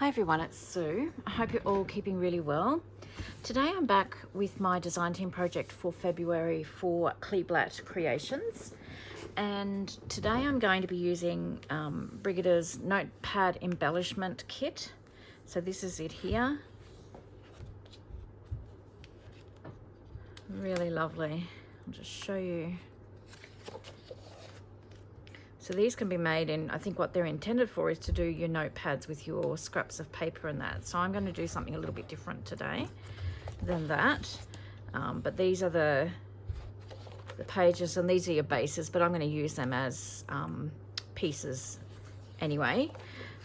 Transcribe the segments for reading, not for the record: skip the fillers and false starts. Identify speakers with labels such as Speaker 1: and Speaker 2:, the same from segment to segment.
Speaker 1: Hi everyone, it's Sue. I hope you're all keeping really well. Today I'm back with my design team project for February for Kleeblatt Creations, and today I'm going to be using Brygida's notepad embellishment kit. So this is it here. Really lovely. I'll just show you. So these can be made in, I think what they're intended for is to do your notepads with your scraps of paper and that. So I'm going to do something a little bit different today than that. But these are the pages, and these are your bases, but I'm going to use them as pieces anyway.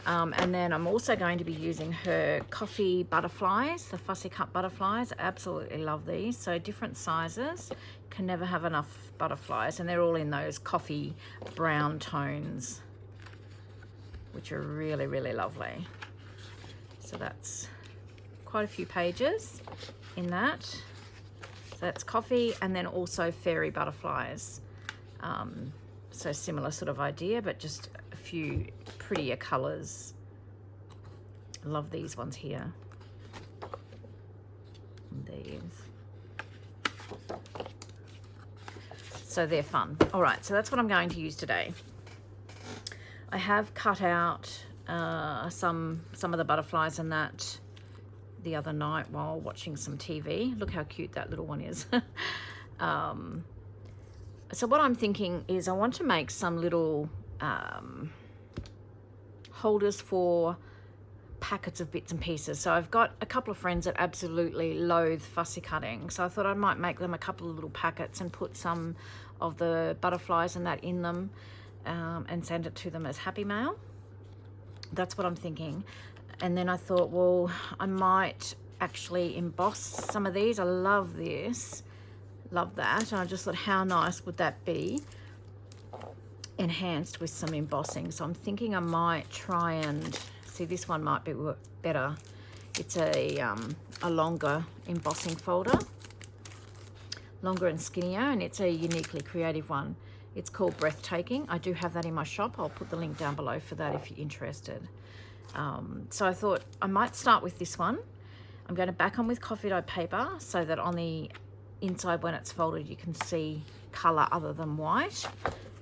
Speaker 1: And then I'm also going to be using her coffee butterflies, the fussy cut butterflies. I absolutely love these. So different sizes, can never have enough butterflies, and they're all in those coffee brown tones, which are really, really lovely. So that's quite a few pages in that. So that's coffee, and then also fairy butterflies. So similar sort of idea, but just a few prettier colors. I love these ones here. And these. So they're fun. All right, so that's what I'm going to use today. I have cut out some of the butterflies and that the other night while watching some TV. Look how cute that little one is. So what I'm thinking is I want to make some little holders for packets of bits and pieces. So I've got a couple of friends that absolutely loathe fussy cutting, so I thought I might make them a couple of little packets and put some of the butterflies and that in them, and send it to them as happy mail. That's what I'm thinking. And then I thought, well, I might actually emboss some of these. I love this, love that. And I just thought, how nice would that be enhanced with some embossing? So I'm thinking I might try and see, this one might be better. It's a longer embossing folder, longer and skinnier, and it's a uniquely creative one. It's called Breathtaking. I do have that in my shop. I'll put the link down below for that if you're interested. So I thought I might start with this one. I'm going to back on with coffee dyed paper so that on the inside when it's folded you can see color other than white,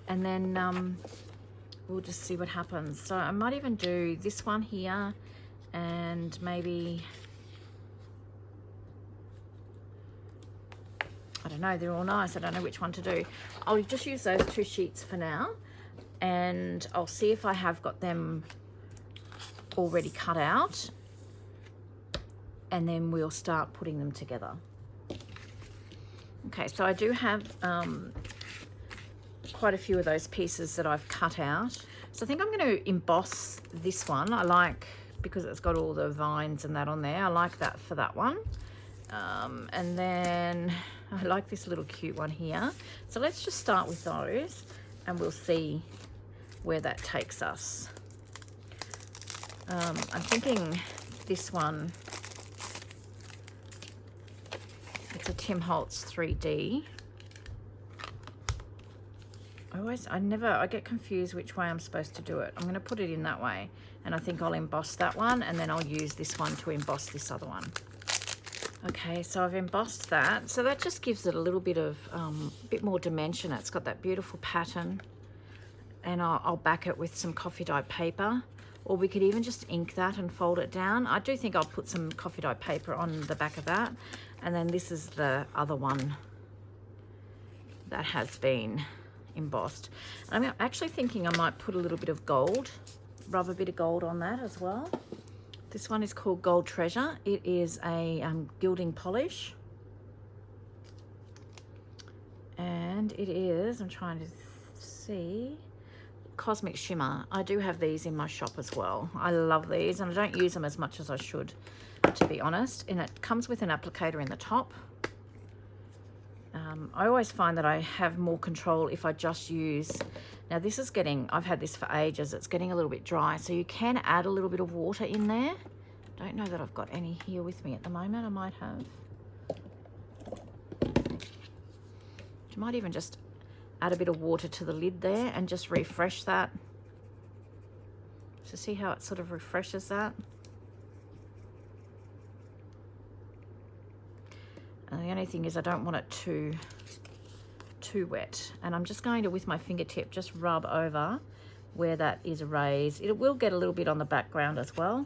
Speaker 1: and then we'll just see what happens. So I might even do this one here, and maybe, I don't know, they're all nice. I don't know which one to do. I'll just use those two sheets for now, and I'll see if I have got them already cut out, and then we'll start putting them together. Okay, so I do have quite a few of those pieces that I've cut out. So I think I'm going to emboss this one. I like, because it's got all the vines and that on there, I like that for that one. And then I like this little cute one here. So let's just start with those and we'll see where that takes us. I'm thinking this one, it's a Tim Holtz 3D. I get confused which way I'm supposed to do it. I'm going to put it in that way, and I think I'll emboss that one, and then I'll use this one to emboss this other one. Okay, so I've embossed that. So that just gives it a little bit of bit more dimension. It's got that beautiful pattern, and I'll back it with some coffee dyed paper, or we could even just ink that and fold it down. I do think I'll put some coffee dyed paper on the back of that, and then this is the other one that has been embossed. I'm actually thinking I might put a little bit of gold, rub a bit of gold on that as well. This one is called Gold Treasure. It is a gilding polish, and it is, I'm trying to see, Cosmic Shimmer. I do have these in my shop as well. I love these, and I don't use them as much as I should, to be honest. And it comes with an applicator in the top. I always find that I have more control if I just use, now this is getting, I've had this for ages, it's getting a little bit dry, so you can add a little bit of water in there. Don't know that I've got any here with me at the moment. I might have. You might even just add a bit of water to the lid there and just refresh that. So see how it sort of refreshes that? only thing is I don't want it too wet. And I'm just going to, with my fingertip, just rub over where that is raised. It will get a little bit on the background as well.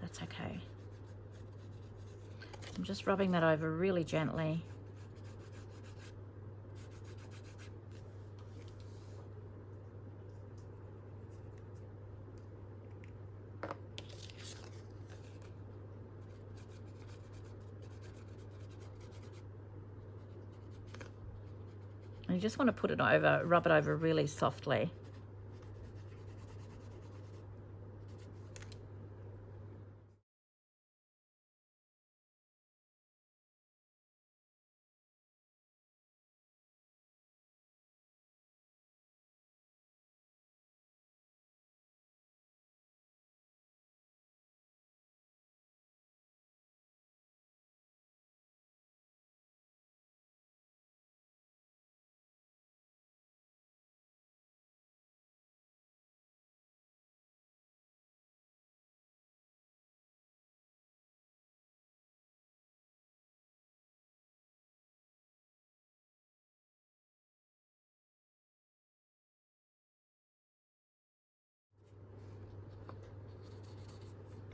Speaker 1: That's okay. I'm just rubbing that over really gently. And you just want to put it over, rub it over really softly.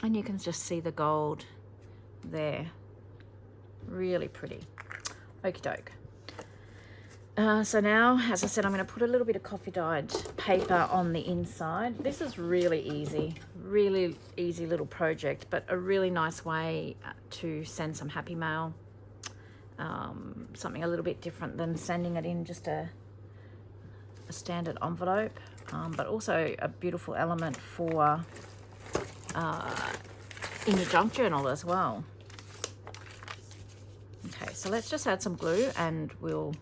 Speaker 1: And you can just see the gold there. Really pretty. Okie doke. So now, as I said, I'm going to put a little bit of coffee dyed paper on the inside. This is really easy little project, but a really nice way to send some happy mail. Something a little bit different than sending it in just a standard envelope, but also a beautiful element for in your junk journal as well. Okay, so let's just add some glue and we'll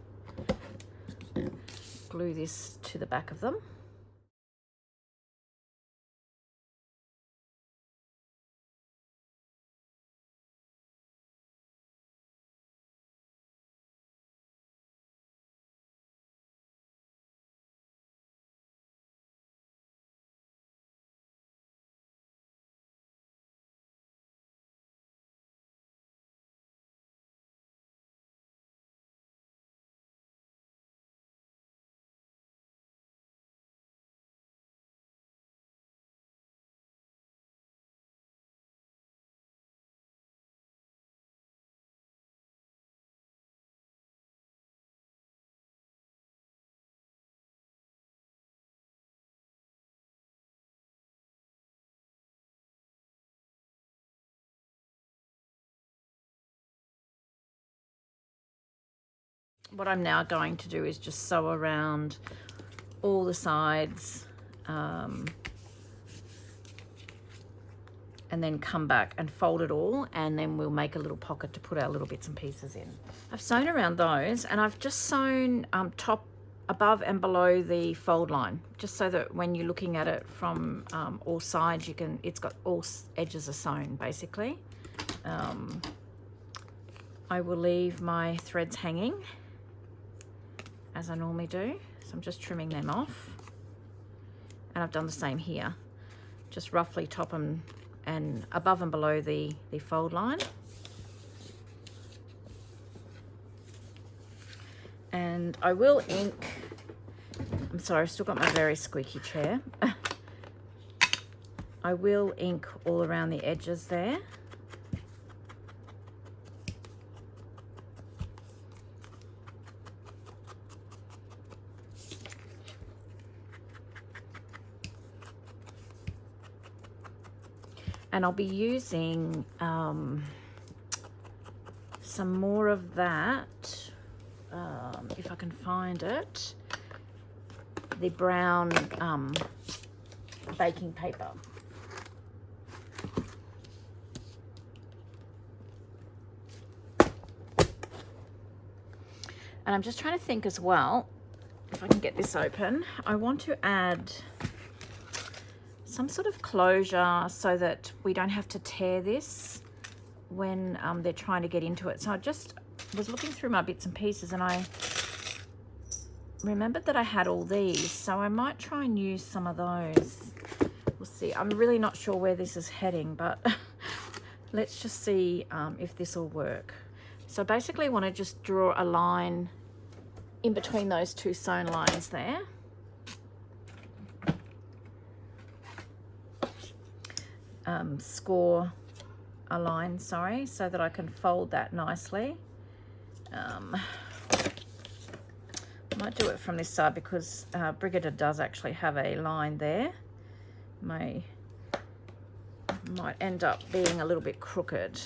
Speaker 1: glue this to the back of them. What I'm now going to do is just sew around all the sides, and then come back and fold it all, and then we'll make a little pocket to put our little bits and pieces in. I've sewn around those, and I've just sewn top, above and below the fold line, just so that when you're looking at it from all sides, it's got all edges are sewn basically. I will leave my threads hanging as I normally do, so I'm just trimming them off, and I've done the same here, just roughly top and above and below the fold line. And I will ink, I'm sorry, I've still got my very squeaky chair. I will ink all around the edges there. And I'll be using some more of that, if I can find it, the brown baking paper. And I'm just trying to think as well, if I can get this open, I want to add some sort of closure so that we don't have to tear this when they're trying to get into it. So I just was looking through my bits and pieces, and I remembered that I had all these, so I might try and use some of those. We'll see. I'm really not sure where this is heading, but let's just see if this will work. So basically I want to just draw a line in between those two sewn lines there. Score a line, sorry, so that I can fold that nicely. Might do it from this side because Brygida does actually have a line there. Might end up being a little bit crooked.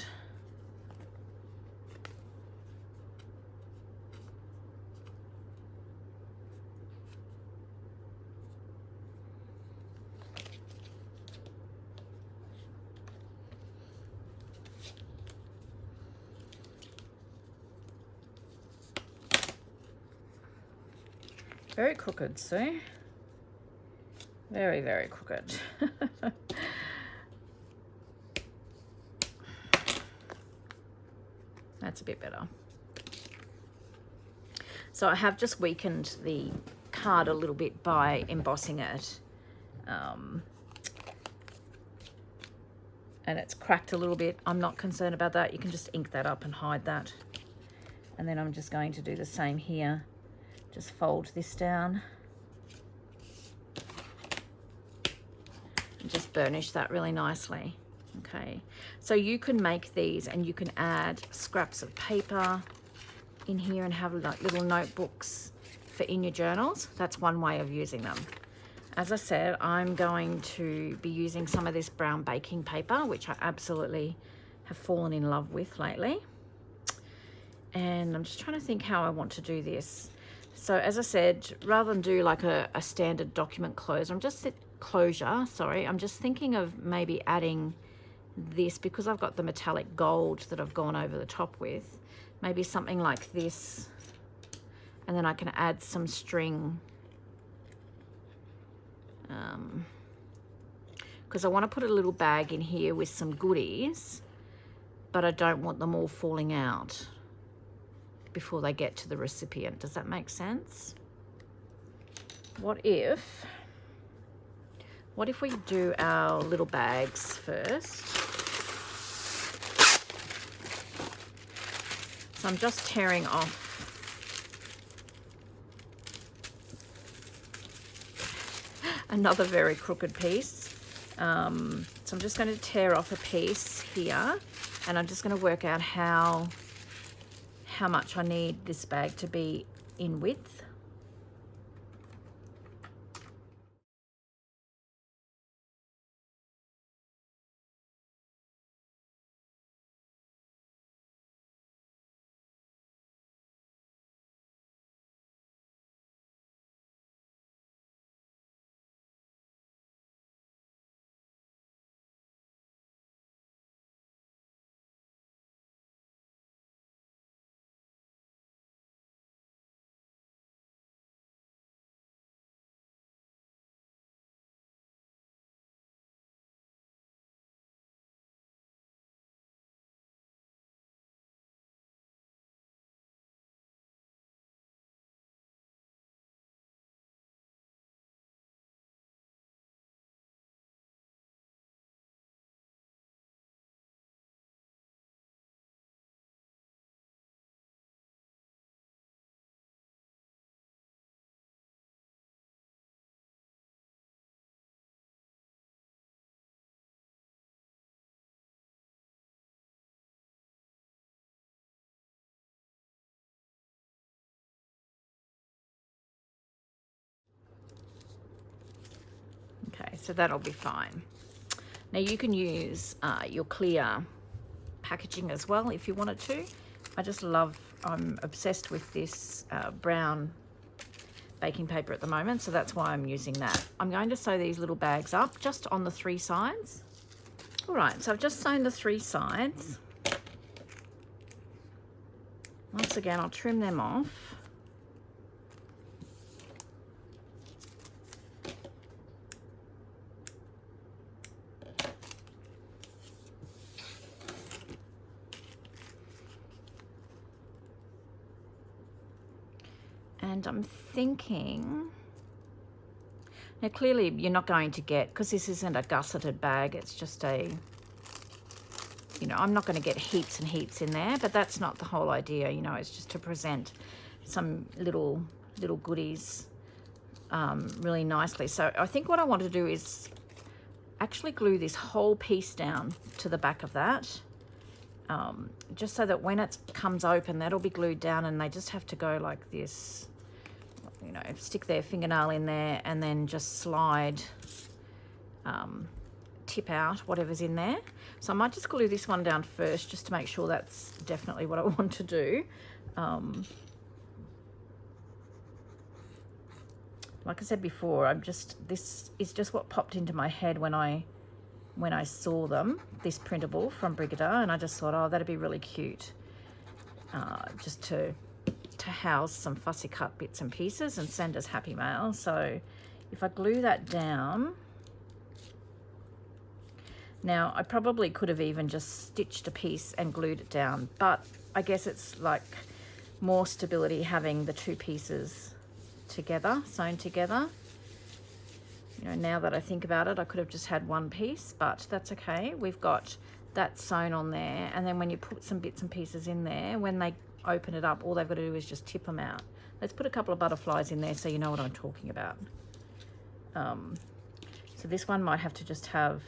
Speaker 1: Very crooked, see? Very, very crooked. That's a bit better. So I have just weakened the card a little bit by embossing it. And it's cracked a little bit. I'm not concerned about that. You can just ink that up and hide that. And then I'm just going to do the same here. Just fold this down. And just burnish that really nicely. Okay, so you can make these and you can add scraps of paper in here and have like little notebooks for in your journals. That's one way of using them. As I said, I'm going to be using some of this brown baking paper, which I absolutely have fallen in love with lately. And I'm just trying to think how I want to do this. So as I said, rather than do like a standard document closure, I'm just thinking of maybe adding this, because I've got the metallic gold that I've gone over the top with, maybe something like this, and then I can add some string, because I want to put a little bag in here with some goodies, but I don't want them all falling out before they get to the recipient. Does that make sense? What if we do our little bags first? So I'm just tearing off another very crooked piece. So I'm just going to tear off a piece here, and I'm just going to work out how much I need this bag to be in width. Okay, so that'll be fine. Now you can use your clear packaging as well if you wanted to. I'm obsessed with this brown baking paper at the moment, so that's why I'm using that. I'm going to sew these little bags up just on the 3 sides. All right, so I've just sewn the 3 sides. Once again, I'll trim them off. And I'm thinking, now clearly you're not going to get, because this isn't a gusseted bag, it's just a you know, I'm not going to get heaps and heaps in there, but that's not the whole idea, you know. It's just to present some little goodies really nicely. So I think what I want to do is actually glue this whole piece down to the back of that, just so that when it comes open, that'll be glued down, and they just have to go like this, you know, stick their fingernail in there and then just slide, tip out whatever's in there. So I might just glue this one down first, just to make sure that's definitely what I want to do. Like I said before, this is just what popped into my head when I saw them, this printable from Brygida, and I just thought, oh, that'd be really cute, just to house some fussy cut bits and pieces and send as happy mail. So if I glue that down, now I probably could have even just stitched a piece and glued it down, but I guess it's like more stability having the two pieces together, sewn together. You know, now that I think about it, I could have just had one piece, but that's okay. We've got that sewn on there, and then when you put some bits and pieces in there, when they open it up, all they've got to do is just tip them out. Let's put a couple of butterflies in there so you know what I'm talking about. So this one might have to just have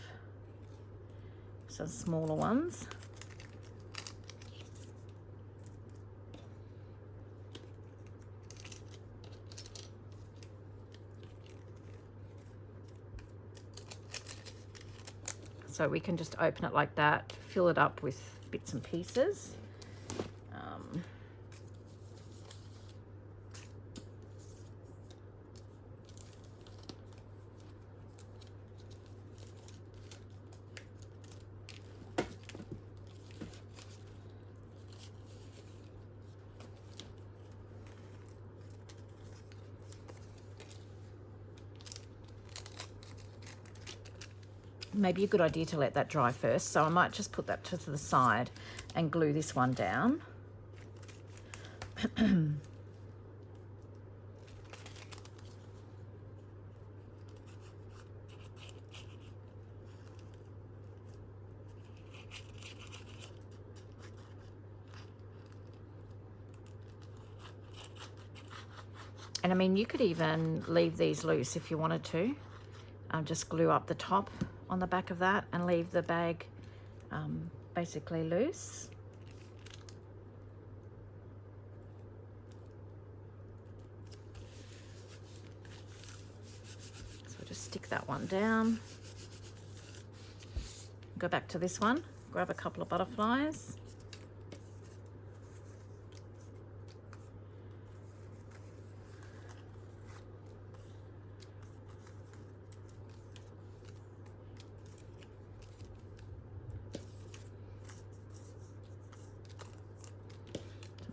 Speaker 1: some smaller ones. So we can just open it like that, fill it up with bits and pieces. Maybe a good idea to let that dry first, so I might just put that to the side and glue this one down. And I mean, you could even leave these loose if you wanted to. Just glue up the top on the back of that and leave the bag basically loose. So just stick that one down. Go back to this one, grab a couple of butterflies.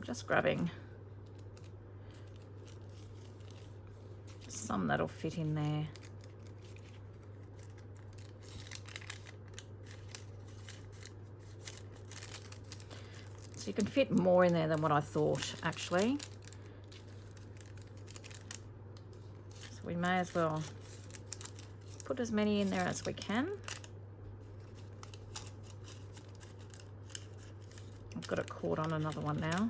Speaker 1: Just grabbing some that'll fit in there. So you can fit more in there than what I thought, actually. So we may as well put as many in there as we can. I've got it caught on another one now.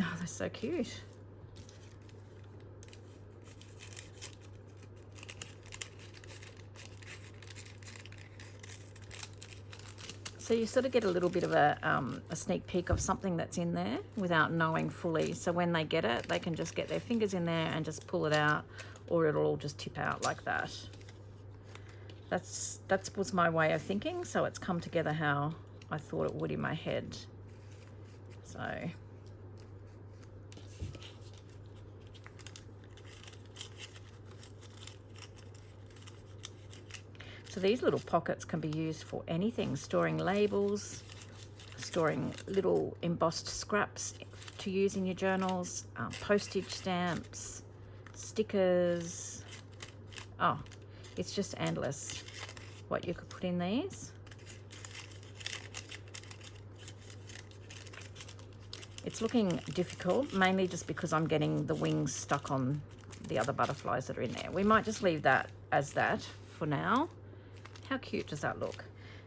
Speaker 1: Oh, they're so cute. So you sort of get a little bit of a sneak peek of something that's in there without knowing fully. So when they get it, they can just get their fingers in there and just pull it out, or it'll all just tip out like that. That was my way of thinking, so it's come together how I thought it would in my head. So these little pockets can be used for anything, storing labels, storing little embossed scraps to use in your journals, postage stamps, stickers. Oh, it's just endless what you could put in these. It's looking difficult, mainly just because I'm getting the wings stuck on the other butterflies that are in there. We might just leave that as that for now. How cute does that look?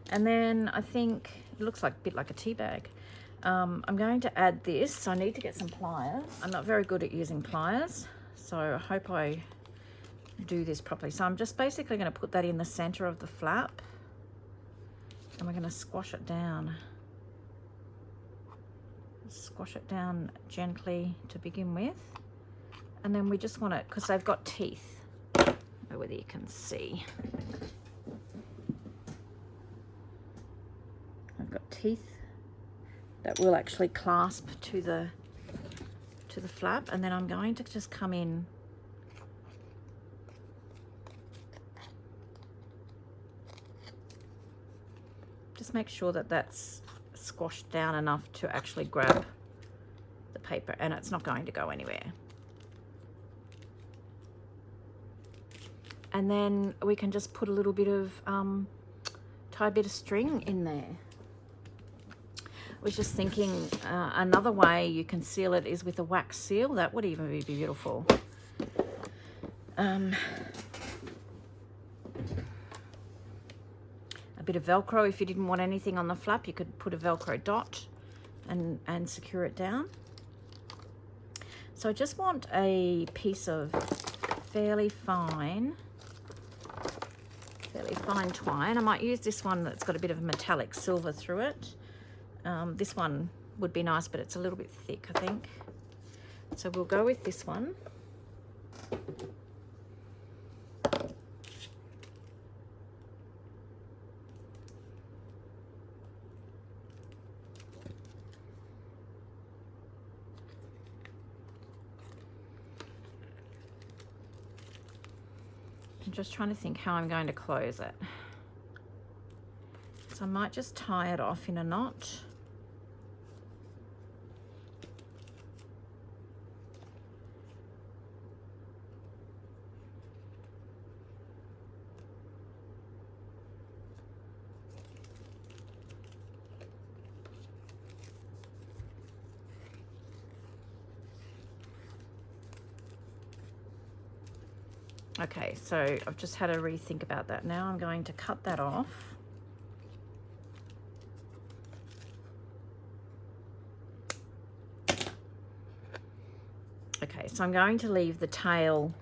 Speaker 1: And then I think it looks like a bit like a tea bag. I'm going to add this. So I need to get some pliers. I'm not very good at using pliers, so I hope I do this properly. So I'm just basically going to put that in the center of the flap, and we're going to squash it down. Squash it down gently to begin with, and then we just want it, because they've got teeth. I don't know whether you can see. I've got teeth that will actually clasp to the flap, and then I'm going to just come in just make sure that that's squashed down enough to actually grab the paper, and it's not going to go anywhere. And then we can just put a little bit of tie a bit of string in there. I was just thinking another way you can seal it is with a wax seal. That would even be beautiful. A bit of Velcro. If you didn't want anything on the flap, you could put a Velcro dot and secure it down. So I just want a piece of fairly fine twine. I might use this one that's got a bit of metallic silver through it. This one would be nice, but it's a little bit thick, I think. So we'll go with this one. I'm just trying to think how I'm going to close it. So I might just tie it off in a knot. Okay, so I've just had a rethink about that. Now I'm going to cut that off. Okay, so I'm going to leave the tail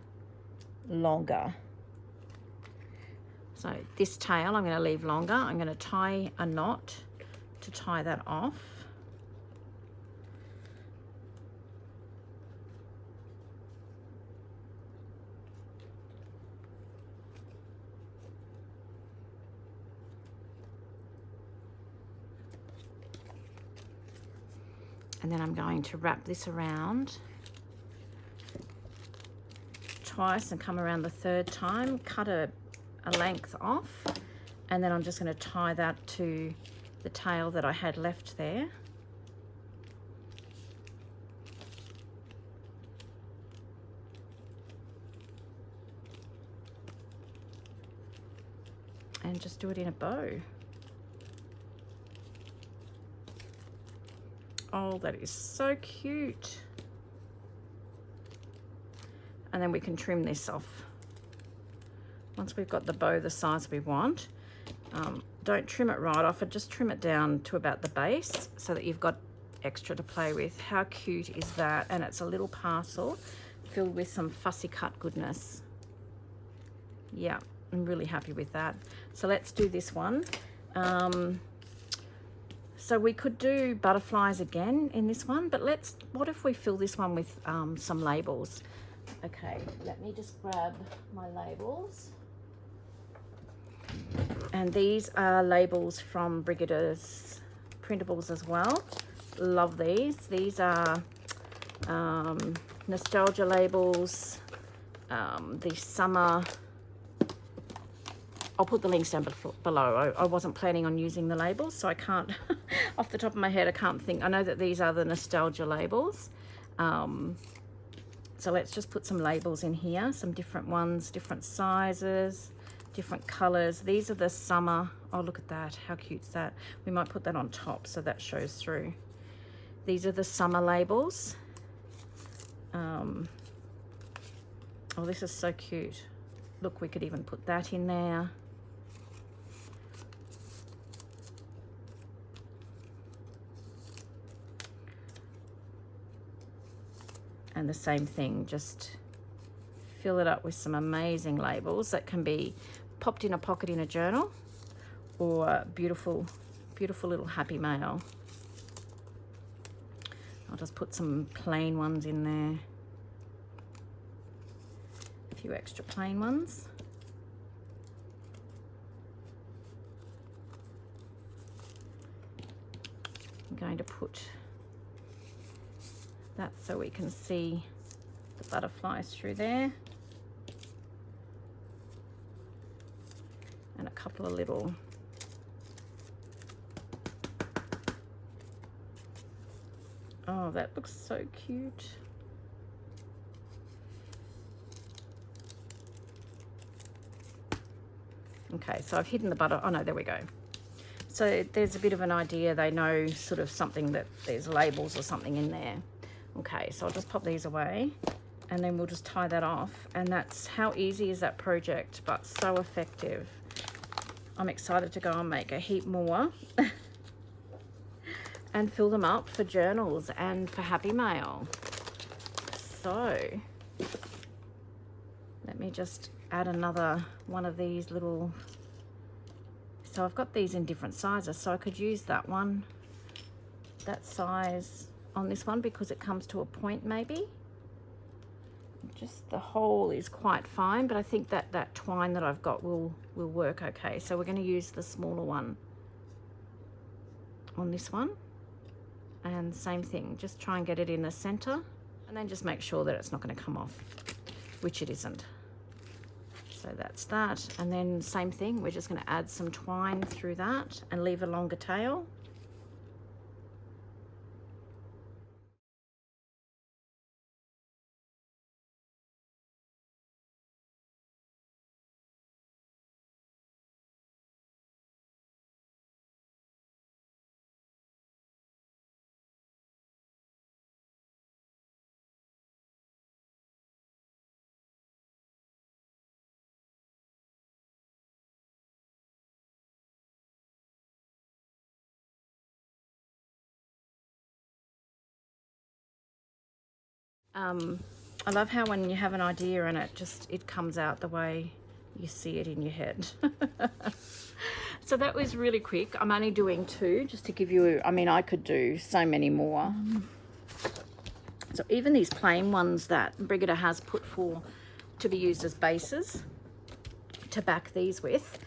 Speaker 1: longer. So this tail I'm going to leave longer. I'm going to tie a knot to tie that off. And then I'm going to wrap this around twice and come around the third time, cut a length off, and then I'm just going to tie that to the tail that I had left there. And just do it in a bow. Oh, that is so cute. And then we can trim this off. Once we've got the bow the size we want, don't trim it right off, just trim it down to about the base so that you've got extra to play with. How cute is that? And it's a little parcel filled with some fussy cut goodness. Yeah, I'm really happy with that. So let's do this one. So we could do butterflies again in this one, but what if we fill this one with some labels? Okay, let me just grab my labels. And these are labels from Brygida's printables as well. Love these. These are nostalgia labels, the summer. I'll put the links down below. I wasn't planning on using the labels, so I can't, off the top of my head, I can't think. I know that these are the nostalgia labels. So let's just put some labels in here, some different ones, different sizes, different colors. These are the summer. Oh, look at that. How cute is that? We might put that on top so that shows through. These are the summer labels. Oh, this is so cute. Look, we could even put that in there. And the same thing, just fill it up with some amazing labels that can be popped in a pocket in a journal, or beautiful, beautiful little happy mail. I'll just put some plain ones in there. A few extra plain ones. I'm going to put that so we can see the butterflies through there. And a couple of little oh, that looks so cute. Okay, so I've hidden the butter. Oh no, there we go. So there's a bit of an idea. They know sort of something, that there's labels or something in there. Okay, so I'll just pop these away and then we'll just tie that off. And that's how easy is that project, but so effective. I'm excited to go and make a heap more and fill them up for journals and for happy mail. So let me just add another one of these little, so I've got these in different sizes, so I could use that one, that size on this one, because it comes to a point maybe. Just the hole is quite fine, but I think that that twine that I've got will work okay. So we're going to use the smaller one on this one, and same thing, just try and get it in the center, and then just make sure that it's not going to come off, which it isn't. So that's that, and then same thing, we're just going to add some twine through that and leave a longer tail. I love how when you have an idea and it comes out the way you see it in your head. So that was really quick. I'm only doing 2 just to give you, I mean, I could do so many more. So even these plain ones that Brygida has put to be used as bases to back these with,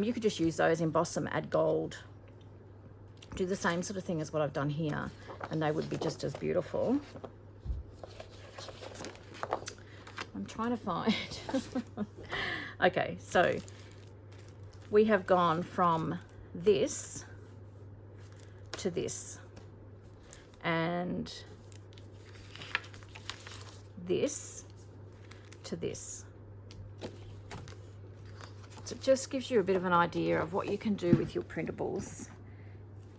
Speaker 1: you could just use those, emboss them, add gold, do the same sort of thing as what I've done here, and they would be just as beautiful. I'm trying to find. Okay, so we have gone from this to this, and this to this. So it just gives you a bit of an idea of what you can do with your printables.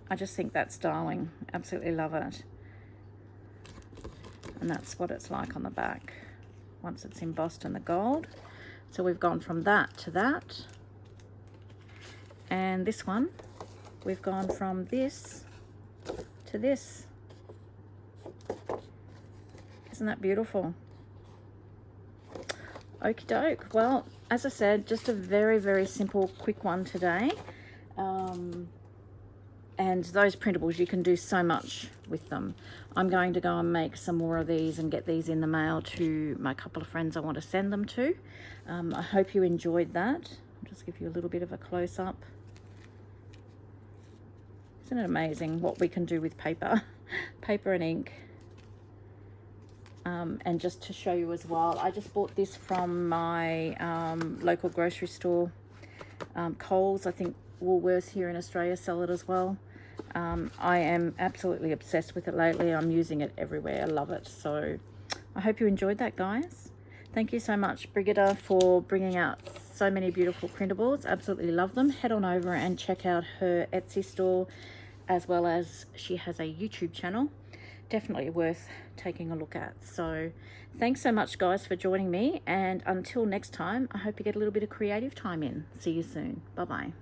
Speaker 1: I just think that's darling. Absolutely love it. And that's what it's like on the back once it's embossed in the gold. So we've gone from that to that. And this one, we've gone from this to this. Isn't that beautiful? Okie doke. Well, as I said, just a very, very simple, quick one today. And those printables, you can do so much with them. I'm going to go and make some more of these and get these in the mail to my couple of friends I want to send them to. I hope you enjoyed that. I'll just give you a little bit of a close-up. Isn't it amazing what we can do with paper? Paper and ink. And just to show you as well, I just bought this from my local grocery store. Coles, I think Woolworths here in Australia sell it as well. I am absolutely obsessed with it lately. I'm using it everywhere. I love it. So I hope you enjoyed that, guys. Thank you so much, Brygida, for bringing out so many beautiful printables. Absolutely love them. Head on over and check out her Etsy store, as well as she has a YouTube channel. definitely worth taking a look at. So thanks so much, guys, for joining me, and until next time, I hope you get a little bit of creative time in. See you soon. Bye bye.